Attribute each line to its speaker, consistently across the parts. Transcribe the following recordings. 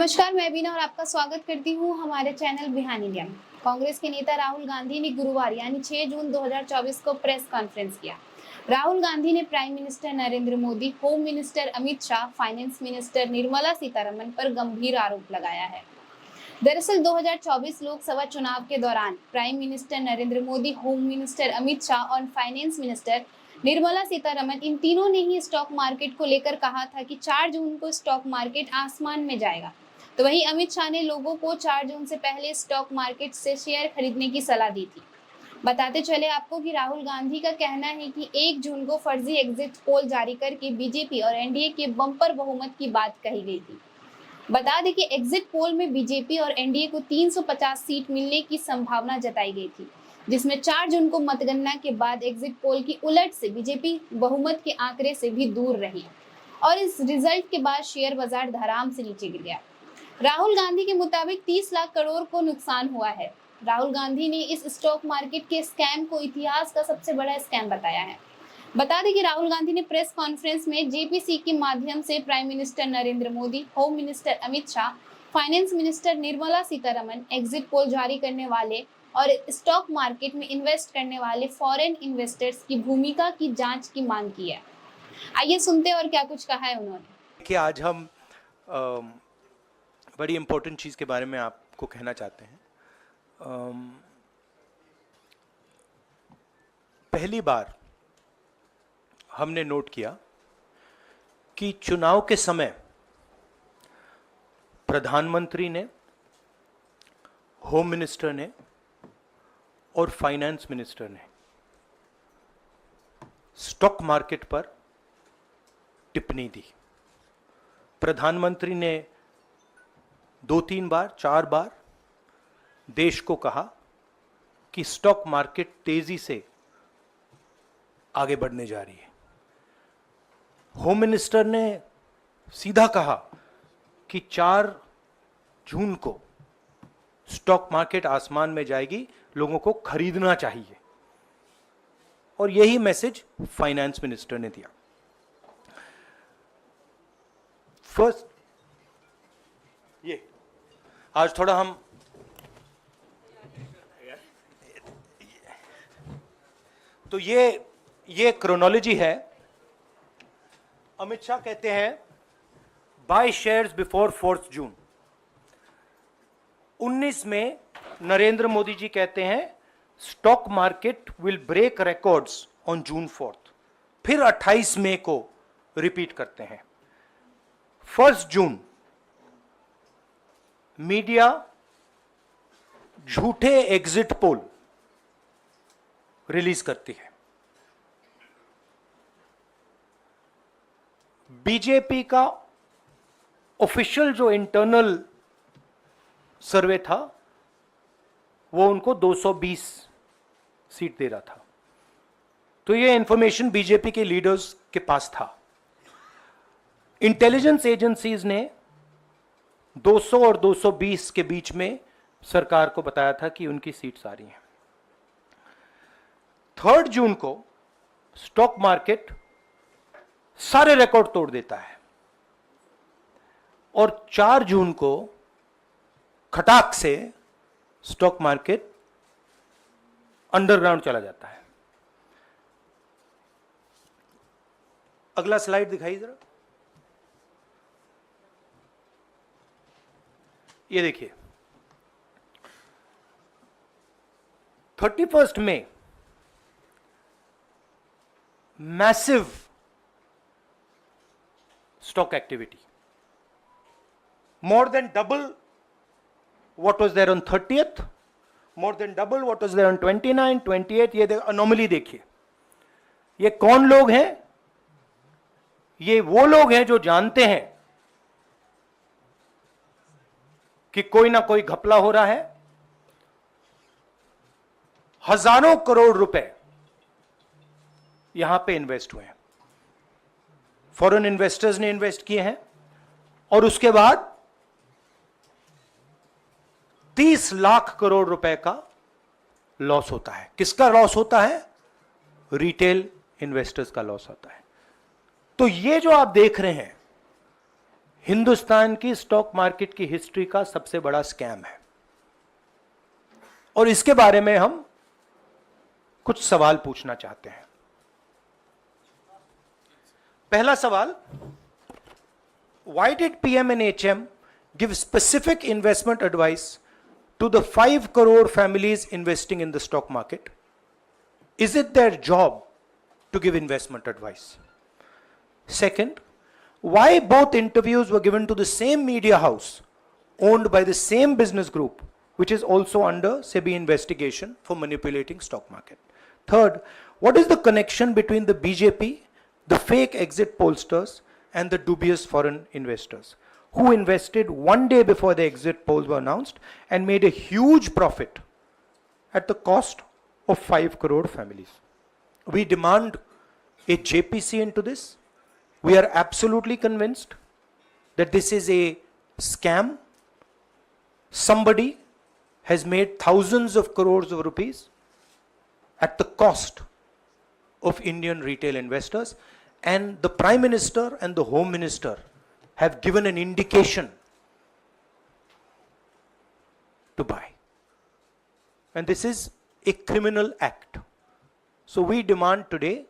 Speaker 1: नमस्कार, मैं बीना और आपका स्वागत करती हूँ हमारे चैनल बिहान इंडिया में। कांग्रेस के नेता राहुल गांधी ने गुरुवार यानी 6 जून 2024 को प्रेस कॉन्फ्रेंस किया। राहुल गांधी ने prime minister Narendra Modi, home minister Amit Shah, finance minister Nirmala Sitharaman पर गंभीर आरोप लगाया है। दरअसल 2024 लोकसभा चुनाव के दौरान prime minister Narendra Modi, home minister Amit Shah और फाइनेंस मिनिस्टर निर्मला सीतारमण इन तीनों ने ही स्टॉक मार्केट को लेकर कहा था कि 4 जून को स्टॉक मार्केट आसमान में जाएगा। तो वहीं अमित शाह ने लोगों को 4 जून से पहले स्टॉक मार्केट से शेयर खरीदने की सलाह दी थी। बताते चले आपको कि राहुल गांधी का कहना है कि 1 जून को फर्जी एग्जिट पोल जारी करके बीजेपी और एनडीए के बम्पर बहुमत की बात कही गई थी। बता दें कि एग्जिट पोल में बीजेपी और एनडीए को 350 सीट मिलने की संभावना जताई गई थी, जिसमें 4 जून को मतगणना के बाद एग्जिट पोल की उलट से बीजेपी बहुमत के आंकड़े से भी दूर रही और इस रिजल्ट के बाद शेयर बाजार धड़ाम से नीचे गिर गया। राहुल गांधी के मुताबिक 30 लाख करोड़ को नुकसान हुआ है। राहुल गांधी ने इस स्टॉक मार्केट के स्कैम को इतिहास का सबसे बड़ा स्कैम बताया है। बता दें कि राहुल गांधी ने प्रेस कॉन्फ्रेंस में जेपीसी के माध्यम से prime minister Narendra Modi, home minister Amit Shah, finance minister Nirmala Sitharaman, exit poll जारी करने वाले और स्टॉक मार्केट में इन्वेस्ट करने वाले फॉरेन इन्वेस्टर्स की भूमिका की जांच की मांग की है। आइए सुनते हैं और क्या कुछ कहा है उन्होंने।
Speaker 2: कि आज हम बड़ी इम्पोर्टेंट चीज़ के बारे में आपको कहना चाहते हैं। पहली बार हमने नोट किया कि चुनाव के समय प्रधानमंत्री ने, होम मिनिस्टर ने और फाइनेंस मिनिस्टर ने स्टॉक मार्केट पर टिप्पणी दी। प्रधानमंत्री ने 2-3 बार, 4 बार देश को कहा कि स्टॉक मार्केट तेजी से आगे बढ़ने जा रही है। होम मिनिस्टर ने सीधा कहा कि 4 जून को स्टॉक मार्केट आसमान में जाएगी, लोगों को खरीदना चाहिए। और यही मैसेज फाइनेंस मिनिस्टर ने दिया। फर्स्ट, ये आज थोड़ा हम तो ये क्रोनोलॉजी है। अमित शाह कहते हैं बाय शेयर्स बिफोर 4 जून। 19 में नरेंद्र मोदी जी कहते हैं stock market will break records on June 4। फिर 28 मई को रिपीट करते हैं। 1 जून मीडिया झूठे एग्जिट पोल रिलीज करती है। बीजेपी का ऑफिशियल जो इंटरनल सर्वे था वो उनको 220 सीट दे रहा था। तो ये इंफॉर्मेशन बीजेपी के लीडर्स के पास था। इंटेलिजेंस एजेंसीज ने 200 और 220 के बीच में सरकार को बताया था कि उनकी सीट्स आ रही हैं। 3 जून को स्टॉक मार्केट सारे रिकॉर्ड तोड़ देता है और 4 जून को खटाक से स्टॉक मार्केट अंडरग्राउंड चला जाता है। अगला स्लाइड दिखाइए जरा। ये देखिए 31 मई massive stock activity, more than double what was there on 30th, more than double what was there on 29, 28। ये अनोमली देखिए। ये कौन लोग हैं? ये वो लोग हैं जो जानते हैं कि कोई ना कोई घपला हो रहा है। हजारों करोड़ रुपए यहां पे इन्वेस्ट हुए हैं, फॉरेन इन्वेस्टर्स ने इन्वेस्ट किए हैं और उसके बाद 30 लाख करोड़ रुपए का लॉस होता है। किसका लॉस होता है? रिटेल इन्वेस्टर्स का लॉस होता है। तो ये जो आप देख रहे हैं हिंदुस्तान की स्टॉक मार्केट की हिस्ट्री का सबसे बड़ा स्कैम है और इसके बारे में हम कुछ सवाल पूछना चाहते हैं। पहला सवाल, why did PM&HM give specific investment advice to the 5 crore families investing in the stock market? Is it their job to give investment advice? Second, why both interviews were given to the same media house owned by the same business group, which is also under SEBI investigation for manipulating stock market? Third, what is the connection between the BJP, the fake exit pollsters, and the dubious foreign investors who invested one day before the exit polls were announced and made a huge profit at the cost of 5 crore families? We demand a JPC into this. We are absolutely convinced that this is a scam. Somebody has made thousands of crores of rupees at the cost of Indian retail investors, and the Prime Minister and the Home Minister have given an indication to buy. And this is a criminal act. So we demand today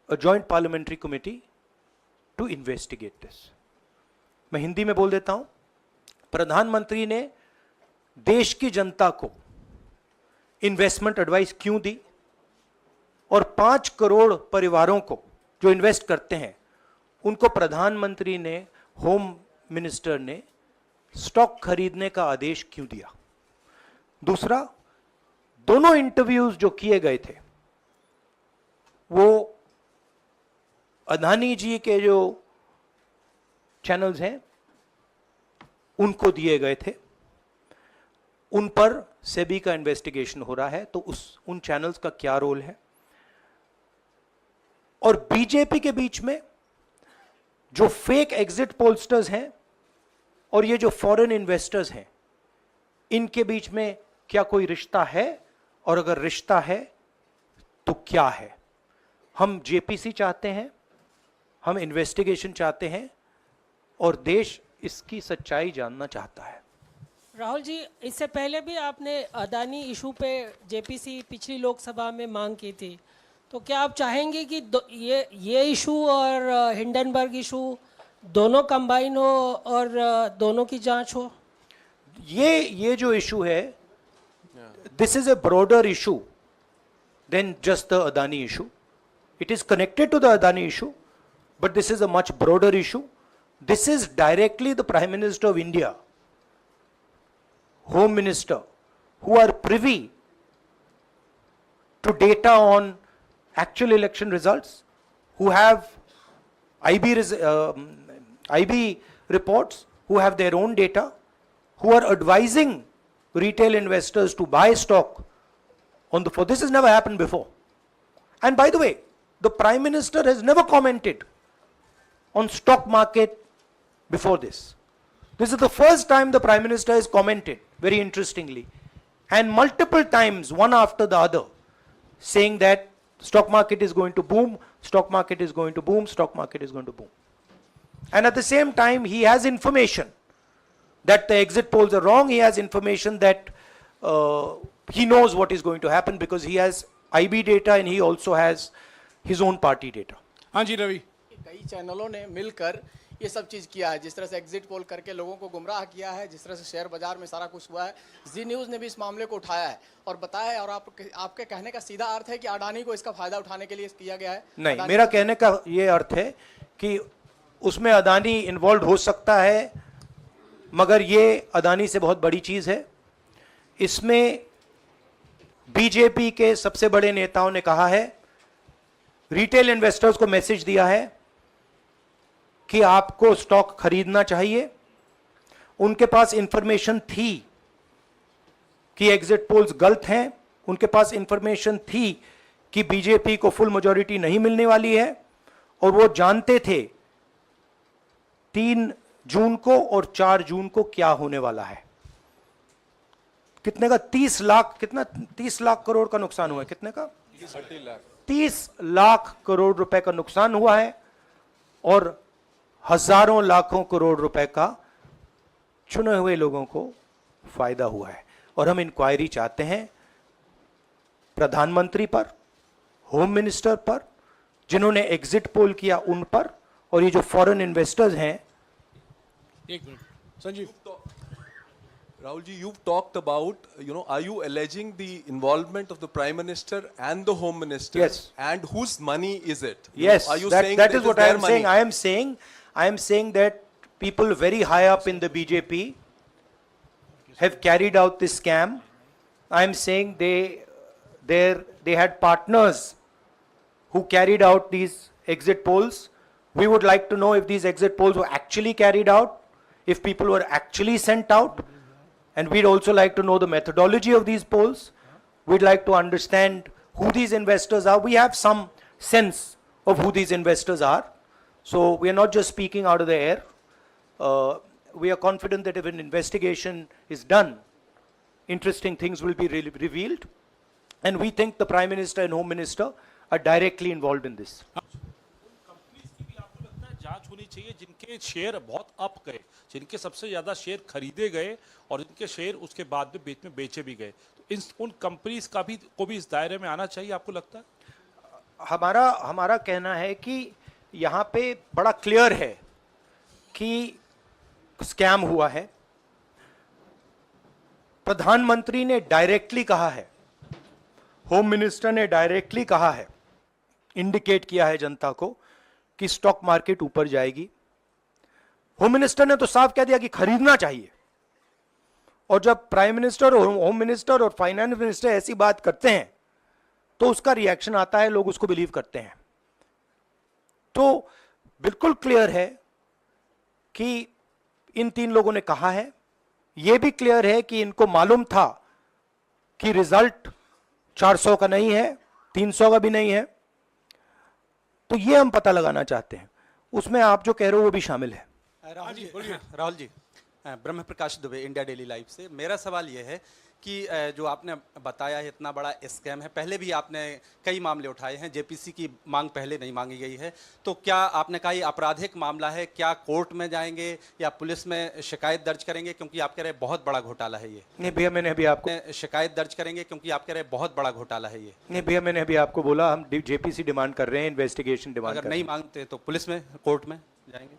Speaker 2: a joint parliamentary committee to investigate this. मैं हिंदी में बोल देता हूं। प्रधानमंत्री ने देश की जनता को इन्वेस्टमेंट एडवाइस क्यों दी और 5 करोड़ परिवारों को जो इन्वेस्ट करते हैं उनको प्रधानमंत्री ने, होम मिनिस्टर ने स्टॉक खरीदने का आदेश क्यों दिया? दूसरा, दोनों इंटरव्यूज जो किए गए थे वो अदानी जी के जो चैनल्स हैं उनको दिए गए थे, उन पर सेबी का इन्वेस्टिगेशन हो रहा है, तो उन चैनल्स का क्या रोल है? और बीजेपी के बीच में जो फेक एग्जिट पोलस्टर्स हैं और ये जो फॉरेन इन्वेस्टर्स हैं, इनके बीच में क्या कोई रिश्ता है? और अगर रिश्ता है तो क्या है? हम जेपीसी चाहते हैं, हम इन्वेस्टिगेशन चाहते हैं और देश इसकी सच्चाई जानना चाहता है।
Speaker 3: राहुल जी, इससे पहले भी आपने अदानी इशू पे जेपीसी पिछली लोकसभा में मांग की थी, तो क्या आप चाहेंगे कि ये इशू और हिंडनबर्ग इशू दोनों कंबाइन हो और दोनों की जांच हो?
Speaker 2: ये जो इशू है, this is a broader issue than just the Adani issue. It is connected to the Adani issue, but this is a much broader issue. This is directly the Prime Minister of India, Home Minister, who are privy to data on actual election results, who have IB reports, who have their own data, who are advising retail investors to buy stock on the floor. This has never happened before. And by the way, the Prime Minister has never commented on stock market before this. This is the first time the Prime Minister has commented, very interestingly, and multiple times, one after the other, saying that stock market is going to boom, stock market is going to boom, stock market is going to boom. And at the same time, he has information that the exit polls are wrong. He has information that he knows what is going to happen because he has IB data and he also has his own party data.
Speaker 4: हाँ जी रवि,
Speaker 5: कई चैनलों ने मिलकर ये सब चीज़ किया है, जिस तरह से एग्जिट पोल करके लोगों को गुमराह किया है, जिस तरह से शेयर बाजार में सारा कुछ हुआ है। जी न्यूज़ ने भी इस मामले को उठाया है और बताया है, और आपके कहने का सीधा अर्थ है कि अडानी को इसका फायदा उठाने के लिए किया गया है?
Speaker 2: नहीं, मेरा कहने का ये अर्थ है कि उसमें अदानी इन्वॉल्व हो सकता है, मगर ये अदानी से बहुत बड़ी चीज़ है। इसमें बीजेपी के सबसे बड़े नेताओं ने कहा है, रिटेल इन्वेस्टर्स को मैसेज दिया है कि आपको स्टॉक खरीदना चाहिए। उनके पास इंफॉर्मेशन थी कि एग्जिट पोल्स गलत हैं, उनके पास इंफॉर्मेशन थी कि बीजेपी को फुल मेजॉरिटी नहीं मिलने वाली है, और वो जानते थे 3 जून को और 4 जून को क्या होने वाला है। कितने का? 30 लाख, कितना 30 लाख करोड़ का नुकसान हुआ है? कितने का? 30 लाख करोड़ रुपए का नुकसान हुआ है, और हजारों लाखों करोड़ रुपए का चुने हुए लोगों को फायदा हुआ है। और हम इंक्वायरी चाहते हैं प्रधानमंत्री पर, होम मिनिस्टर पर, जिन्होंने एग्जिट पोल किया उन पर, और ये जो फॉरेन इन्वेस्टर्स हैं।
Speaker 4: एक minute Sanjeev.
Speaker 6: Rahul ji, you've talked about, are you alleging the involvement of the Prime Minister and the Home Minister?
Speaker 2: Yes.
Speaker 6: And whose money is it?
Speaker 2: Yes,
Speaker 6: Are you
Speaker 2: that,
Speaker 6: saying
Speaker 2: that
Speaker 6: it
Speaker 2: is what I
Speaker 6: their
Speaker 2: am
Speaker 6: money?
Speaker 2: saying. I am saying that people very high up in the BJP have carried out this scam. I am saying they had partners who carried out these exit polls. We would like to know if these exit polls were actually carried out, if people were actually sent out, and we'd also like to know the methodology of these polls. We'd like to understand who these investors are. We have some sense of who these investors are. So we are not just speaking out of the air. We are confident that if an investigation is done, interesting things will be revealed. And we think the Prime Minister and Home Minister are directly involved in this.
Speaker 7: Companies की भी आपको लगता है जांच होनी चाहिए जिनके share बहुत अप गए, जिनके सबसे ज्यादा शेयर खरीदे गए और जिनके शेयर उसके बाद में बीच में बेचे भी गए, तो उन कंपनीज का भी को भी इस दायरे में आना चाहिए, आपको लगता है?
Speaker 2: हमारा कहना है कि यहाँ पे बड़ा क्लियर है कि स्कैम हुआ है। प्रधानमंत्री ने डायरेक्टली कहा है, होम मिनिस्टर ने डायरेक्टली कहा है, इंडिकेट किया है जनता को कि स्टॉक मार्केट ऊपर जाएगी। होम मिनिस्टर ने तो साफ कह दिया कि खरीदना चाहिए। और जब प्राइम मिनिस्टर और होम मिनिस्टर और फाइनेंस मिनिस्टर ऐसी बात करते हैं तो उसका रिएक्शन आता है, लोग उसको बिलीव करते हैं। तो बिल्कुल क्लियर है कि इन तीन लोगों ने कहा है। यह भी क्लियर है कि इनको मालूम था कि रिजल्ट 400 का नहीं है, 300 का भी नहीं है। तो ये हम पता लगाना चाहते हैं, उसमें आप जो कह रहे हो वो भी शामिल है।
Speaker 8: राहुल जी, ब्रह्म प्रकाश दुबे, इंडिया डेली लाइव से। मेरा सवाल यह है कि जो आपने बताया है इतना बड़ा स्कैम है, पहले भी आपने कई मामले उठाए हैं, जेपीसी की मांग पहले नहीं मांगी गई है, तो क्या आपने कहा ये आपराधिक मामला है, क्या कोर्ट में जाएंगे या पुलिस में शिकायत दर्ज करेंगे? क्योंकि आप कह रहे हैं बहुत बड़ा घोटाला है ये।
Speaker 2: नहीं भैया, मैंने अभी आपको
Speaker 8: शिकायत दर्ज करेंगे क्योंकि आप कह रहे हैं बहुत बड़ा घोटाला है ये।
Speaker 2: नहीं भैया, मैंने अभी आपको बोला हम जेपीसी डिमांड कर रहे हैं, इन्वेस्टिगेशन डिमांड कर
Speaker 8: अगर
Speaker 2: रहे हैं।
Speaker 8: नहीं मांगते तो पुलिस में, कोर्ट में जाएंगे?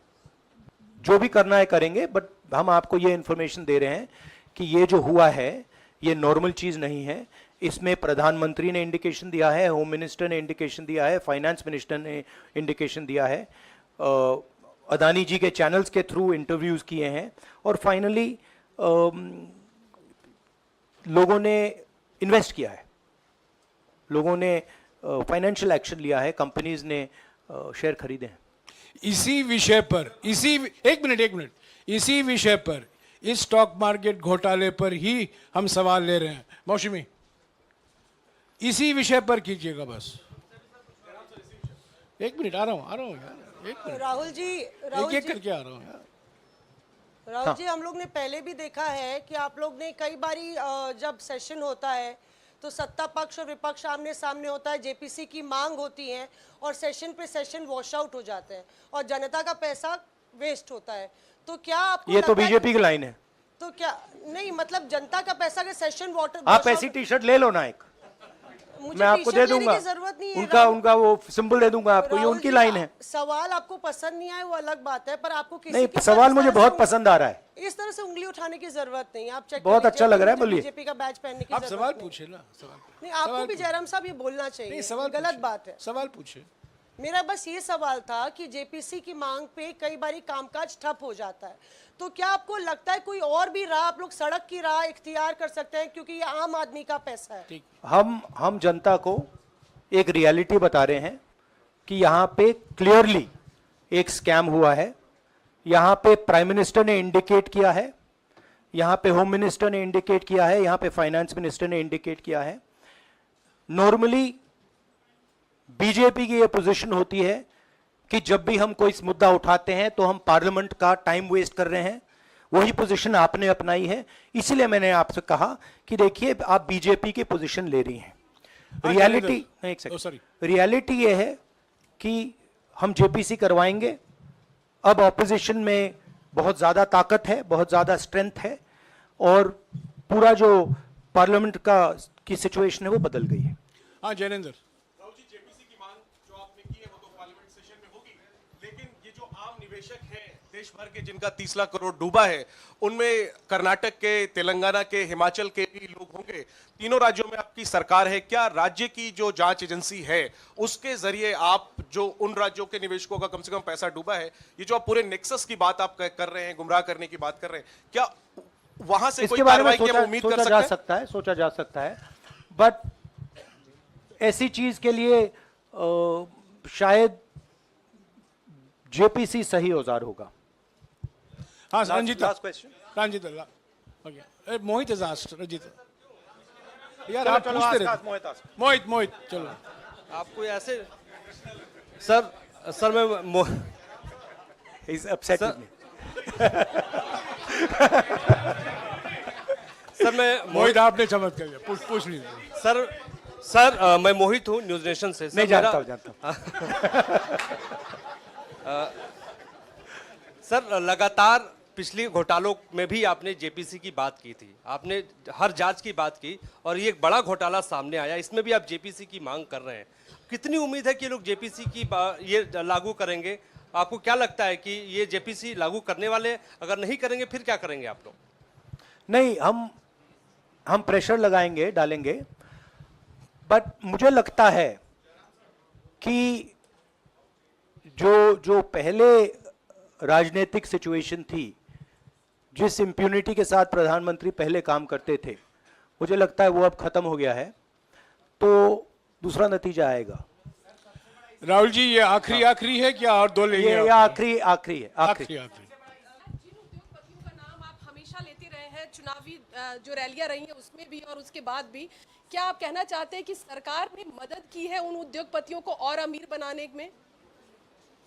Speaker 2: जो भी करना है करेंगे, बट हम आपको ये इंफॉर्मेशन दे रहे हैं कि ये जो हुआ है ये नॉर्मल चीज नहीं है। इसमें प्रधानमंत्री ने इंडिकेशन दिया है, होम मिनिस्टर ने इंडिकेशन दिया है, फाइनेंस मिनिस्टर ने इंडिकेशन दिया है, अदानी जी के चैनल्स के थ्रू इंटरव्यूज किए हैं, और फाइनली लोगों ने इन्वेस्ट किया है, लोगों ने फाइनेंशियल एक्शन लिया है, कंपनीज ने शेयर खरीदे हैं।
Speaker 4: इसी विषय पर, एक मिनट, इसी विषय पर, इस स्टॉक मार्केट घोटाले पर ही हम सवाल ले रहे हैं। मौसमी, इसी विषय पर कीजिएगा बस। एक मिनट, आ रहा हूँ यार, एक मिनट।
Speaker 9: राहुल जी,
Speaker 4: एक करके आ रहा हूँ यार।
Speaker 9: राहुल जी, हम लोग ने पहले भी देखा है कि आप लोग ने कई बारी जब सेशन होता है तो सत्ता पक्ष और विपक्ष आमने सामने होता है, जेपीसी की मांग होती है और सेशन पे सेशन वॉश आउट हो जाते हैं और जनता का पैसा वेस्ट होता है। तो क्या आपको
Speaker 2: ये तो बीजेपी की लाइन है।
Speaker 9: तो क्या नहीं, मतलब जनता का पैसा के सेशन वाटर,
Speaker 2: आप ऐसी टी शर्ट ले लो ना एक, मैं आपको दे दूंगा, उनका वो सिंबल दे दूंगा आपको, ये उनकी लाइन है।
Speaker 9: सवाल आपको पसंद नहीं आए वो अलग बात है, पर आपको किसी
Speaker 2: नहीं,
Speaker 9: की
Speaker 2: सवाल मुझे बहुत पसंद आ रहा है।
Speaker 9: इस तरह से उंगली उठाने की जरूरत नहीं। आप चेक
Speaker 2: बहुत अच्छा लग रहा है, बोलिए।
Speaker 9: बीजेपी का बैच पहनने की
Speaker 4: आप
Speaker 9: जरूरत
Speaker 4: सवाल
Speaker 9: नहीं।
Speaker 4: पूछे ना, सवाल
Speaker 9: नहीं, आपको भी जयराम साहब ये बोलना चाहिए,
Speaker 4: नहीं, सवाल
Speaker 9: गलत
Speaker 4: पूछे,
Speaker 9: बात है।
Speaker 4: सवाल पूछे।
Speaker 9: मेरा बस ये सवाल था कि जेपीसी की मांग पे कई बारी कामकाज ठप हो जाता है, तो क्या आपको लगता है कोई और भी राह आप लोग सड़क की राह इख्तियार कर सकते हैं, क्योंकि ये आम आदमी का पैसा है।
Speaker 2: हम जनता को एक रियलिटी बता रहे हैं कि यहाँ पे क्लियरली एक स्कैम हुआ है। यहाँ पे प्राइम मिनिस्टर ने इंडिकेट किया है, यहाँ पे होम मिनिस्टर ने इंडिकेट किया है, यहाँ पे फाइनेंस मिनिस्टर ने इंडिकेट किया है। नॉर्मली बीजेपी की ये पोजीशन होती है कि जब भी हम कोई मुद्दा उठाते हैं तो हम पार्लियामेंट का टाइम वेस्ट कर रहे हैं। वही पोजीशन आपने अपनाई है, इसीलिए मैंने आपसे कहा कि देखिए आप बीजेपी की पोजीशन ले रही हैं। रियलिटी ये है कि हम जेपीसी करवाएंगे, अब ऑपोजिशन में बहुत ज़्यादा ताकत है, बहुत ज़्यादा स्ट्रेंथ है और पूरा जो पार्लियामेंट की सिचुएशन है वो बदल गई है।
Speaker 4: हाँ जैनेंद्र।
Speaker 6: राहुल जी, जेपीसी की मांग जो आपने की है वो तो पार्लियामेंट सेशन में होगी, लेकिन ये जो आम निवेशक हैं देश भर के जिनका 30 लाख करोड़ डूबा है, उनमें कर्नाटक के, तेलंगाना के, हिमाचल के भी लोग होंगे। तीनों राज्यों में आपकी सरकार है, क्या राज्य की जो जांच एजेंसी है उसके जरिए आप जो उन राज्यों के निवेशकों का कम से कम पैसा डूबा है, ये जो आप पूरे नेक्सस की बात आप कर रहे हैं, गुमराह करने की बात कर रहे हैं, क्या वहां से कोई कार्रवाई की हम उम्मीद कर सकते हैं?
Speaker 2: सोचा जा सकता है, बट ऐसी चीज के लिए शायद जेपीसी सही औजार होगा।
Speaker 4: हाँ Ranjit,
Speaker 8: last question.
Speaker 4: Ranjit okay, Mohit is asked, Ranjit यार आप पूछते रहे। मोहित चलो।
Speaker 10: आपको ऐसे सर मैं
Speaker 2: इज अपसेट
Speaker 10: सर मैं
Speaker 4: मोहित आपने चमत्कार किया, पूछ लीजिए।
Speaker 10: सर मैं मोहित हूँ न्यूज नेशन से।
Speaker 2: नहीं जानता हूँ
Speaker 10: सर लगातार पिछली घोटालों में भी आपने जेपीसी की बात की थी, आपने हर जांच की बात की और ये एक बड़ा घोटाला सामने आया, इसमें भी आप जेपीसी की मांग कर रहे हैं। कितनी उम्मीद है कि लोग जेपीसी की ये लागू करेंगे? आपको क्या लगता है कि ये जेपीसी लागू करने वाले, अगर नहीं करेंगे फिर क्या करेंगे आप लोग?
Speaker 2: नहीं, हम प्रेशर लगाएंगे, डालेंगे, बट मुझे लगता है कि जो पहले राजनीतिक सिचुएशन थी, जिस इम्प्यूनिटी के साथ प्रधानमंत्री पहले काम करते थे, मुझे लगता है वो अब खत्म हो गया है, तो दूसरा नतीजा आएगा।
Speaker 4: राहुल जी ये आखिरी है क्या और दो लेंगे?
Speaker 2: ये आखिरी है।
Speaker 4: आखिरी।
Speaker 11: जिन उद्योगपतियों का नाम आप हमेशा लेते रहे हैं, चुनावी जो रैलियां रही हैं उसमें भी और उसके बाद भी, क्या आप कहना चाहते हैं कि सरकार ने मदद की है उन उद्योगपतियों को और अमीर बनाने में?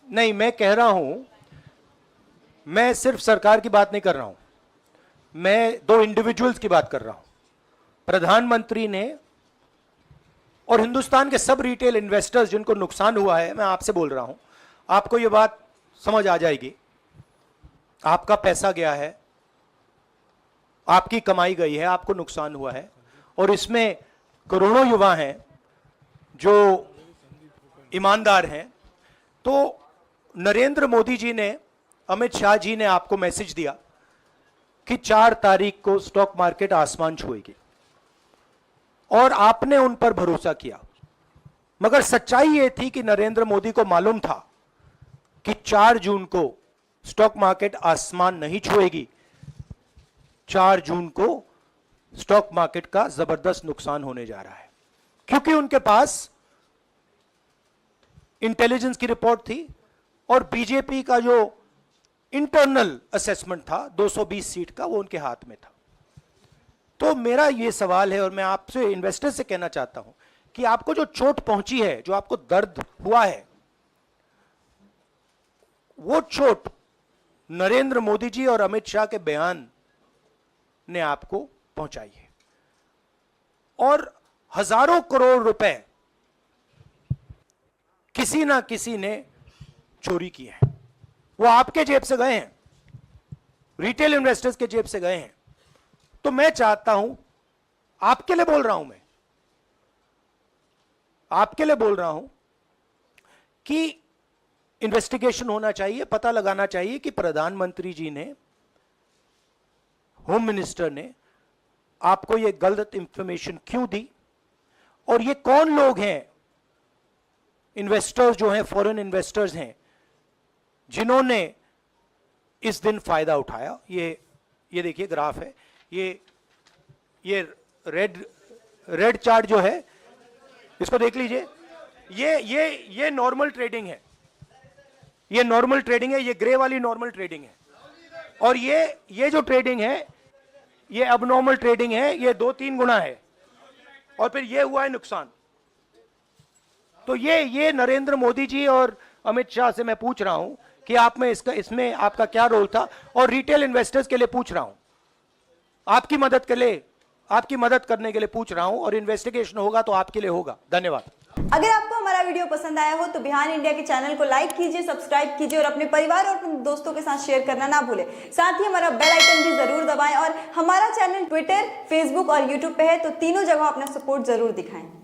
Speaker 2: नहीं, मैं कह रहा हूं, मैं सिर्फ सरकार की बात नहीं कर रहा हूं, मैं दो इंडिविजुअल्स की बात कर रहा हूं। प्रधानमंत्री ने और हिंदुस्तान के सब रिटेल इन्वेस्टर्स जिनको नुकसान हुआ है, मैं आपसे बोल रहा हूं, आपको यह बात समझ आ जाएगी। आपका पैसा गया है, आपकी कमाई गई है, आपको नुकसान हुआ है, और इसमें करोड़ों युवा हैं जो ईमानदार हैं। तो नरेंद्र मोदी जी ने, अमित शाह जी ने आपको मैसेज दिया कि 4 तारीख को स्टॉक मार्केट आसमान छुएगी, और आपने उन पर भरोसा किया। मगर सच्चाई यह थी कि नरेंद्र मोदी को मालूम था कि 4 जून को स्टॉक मार्केट आसमान नहीं छुएगी। 4 जून को स्टॉक मार्केट का जबरदस्त नुकसान होने जा रहा है, क्योंकि उनके पास इंटेलिजेंस की रिपोर्ट थी और बीजेपी का जो इंटरनल असेसमेंट था 220 सीट का, वो उनके हाथ में था। तो मेरा ये सवाल है, और मैं आपसे इन्वेस्टर से कहना चाहता हूं कि आपको जो चोट पहुंची है, जो आपको दर्द हुआ है, वो चोट नरेंद्र मोदी जी और अमित शाह के बयान ने आपको पहुंचाई है। और हजारों करोड़ रुपए किसी ना किसी ने चोरी की है, वो आपके जेब से गए हैं, रिटेल इन्वेस्टर्स के जेब से गए हैं। तो मैं चाहता हूं, आपके लिए बोल रहा हूं, मैं आपके लिए बोल रहा हूं कि इन्वेस्टिगेशन होना चाहिए, पता लगाना चाहिए कि प्रधानमंत्री जी ने, होम मिनिस्टर ने आपको यह गलत इंफॉर्मेशन क्यों दी, और ये कौन लोग हैं, इन्वेस्टर्स जो हैं, फॉरेन इन्वेस्टर्स हैं, जिन्होंने इस दिन फायदा उठाया। ये देखिए ग्राफ है, ये रेड चार्ट जो है, इसको देख लीजिए। ये नॉर्मल ट्रेडिंग है, ये नॉर्मल ट्रेडिंग है, ये ग्रे वाली नॉर्मल ट्रेडिंग है, और ये जो ट्रेडिंग है ये अबनॉर्मल ट्रेडिंग है, ये 2-3 गुना है, और फिर ये हुआ है नुकसान। तो ये नरेंद्र मोदी जी और अमित शाह से मैं पूछ रहा हूं कि आप में इसमें आपका क्या रोल था, और रिटेल इन्वेस्टर्स के लिए पूछ रहा हूं, आपकी मदद करने के लिए पूछ रहा हूं, और इन्वेस्टिगेशन होगा तो आपके लिए होगा। धन्यवाद।
Speaker 12: अगर आपको हमारा वीडियो पसंद आया हो तो बिहान इंडिया के चैनल को लाइक कीजिए, सब्सक्राइब कीजिए और अपने परिवार और अपने दोस्तों के साथ शेयर करना ना भूलें। साथ ही हमारा बेल आइकन भी जरूर दबाएं और हमारा चैनल ट्विटर, फेसबुक और यूट्यूब पे है, तो तीनों जगह अपना सपोर्ट जरूर दिखाएं।